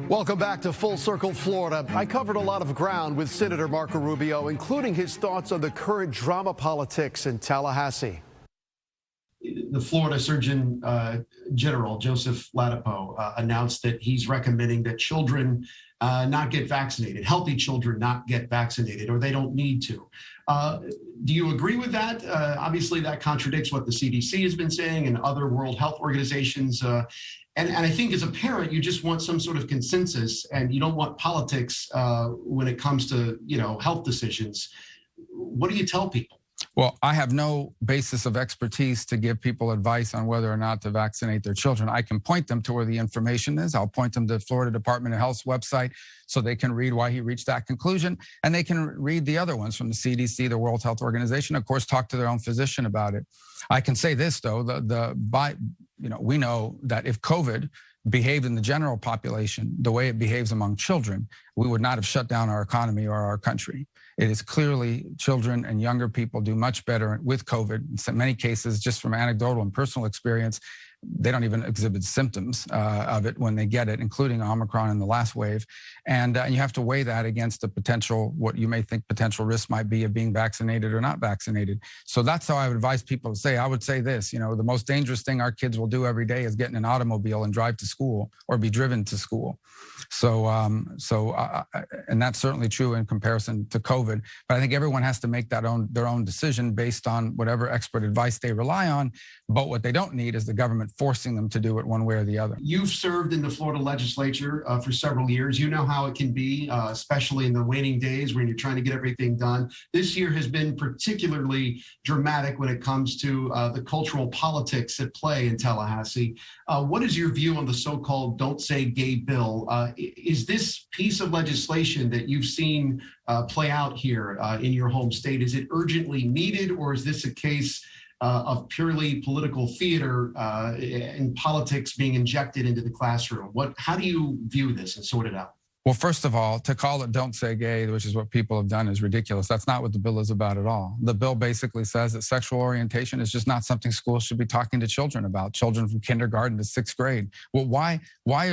Welcome back to Full Circle, Florida. I covered a lot of ground with Senator Marco Rubio, including his thoughts on the current drama politics in Tallahassee. The Florida Surgeon General, Joseph Ladapo, announced that he's recommending that children not get vaccinated, healthy children not get vaccinated, or they don't need to. Do you agree with that? Obviously, that contradicts what the CDC has been saying and other World Health Organizations. And I think as a parent, you just want some sort of consensus, and you don't want politics when it comes to, health decisions. What do you tell people? Well, I have no basis of expertise to give people advice on whether or not to vaccinate their children. I can point them to where the information is. I'll point them to the Florida Department of Health's website so they can read why he reached that conclusion. And they can read the other ones from the CDC, the World Health Organization, of course, talk to their own physician about it. I can say this, though, we know that if COVID behaved in the general population the way it behaves among children, we would not have shut down our economy or our country. It is clearly children and younger people do much better with COVID. In many cases, just from anecdotal and personal experience, they don't even exhibit symptoms of it when they get it, including Omicron in the last wave. And you have to weigh that against the potential, what you may think potential risk might be of being vaccinated or not vaccinated. So that's how I would advise people to say. I would say this, the most dangerous thing our kids will do every day is get in an automobile and drive to school or be driven to school. So and that's certainly true in comparison to COVID. But I think everyone has to make their own decision based on whatever expert advice they rely on. But what they don't need is the government forcing them to do it one way or the other. You've served in the Florida legislature for several years. You know how it can be, especially in the waning days when you're trying to get everything done. This year has been particularly dramatic when it comes to the cultural politics at play in Tallahassee. What is your view on the so-called Don't Say Gay bill? Is this piece of legislation that you've seen play out here in your home state, is it urgently needed, or is this a case of purely political theater and politics being injected into the classroom? How do you view this and sort it out? Well, first of all, to call it Don't Say Gay, which is what people have done, is ridiculous. That's not what the bill is about at all. The bill basically says that sexual orientation is just not something schools should be talking to children about, children from kindergarten to sixth grade. Well, why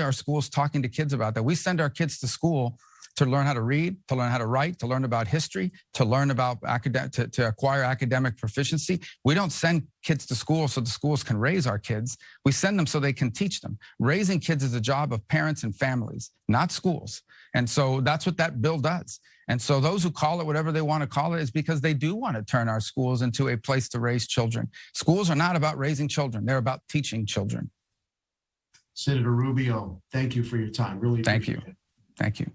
are schools talking to kids about that? We send our kids to school to learn how to read, to learn how to write, to learn about history, to learn about to acquire academic proficiency. We don't send kids to school so the schools can raise our kids. We send them so they can teach them. Raising kids is a job of parents and families, not schools. And so that's what that bill does. And so those who call it whatever they want to call it is because they do want to turn our schools into a place to raise children. Schools are not about raising children. They're about teaching children. Senator Rubio, thank you for your time. Really appreciate it. Thank you.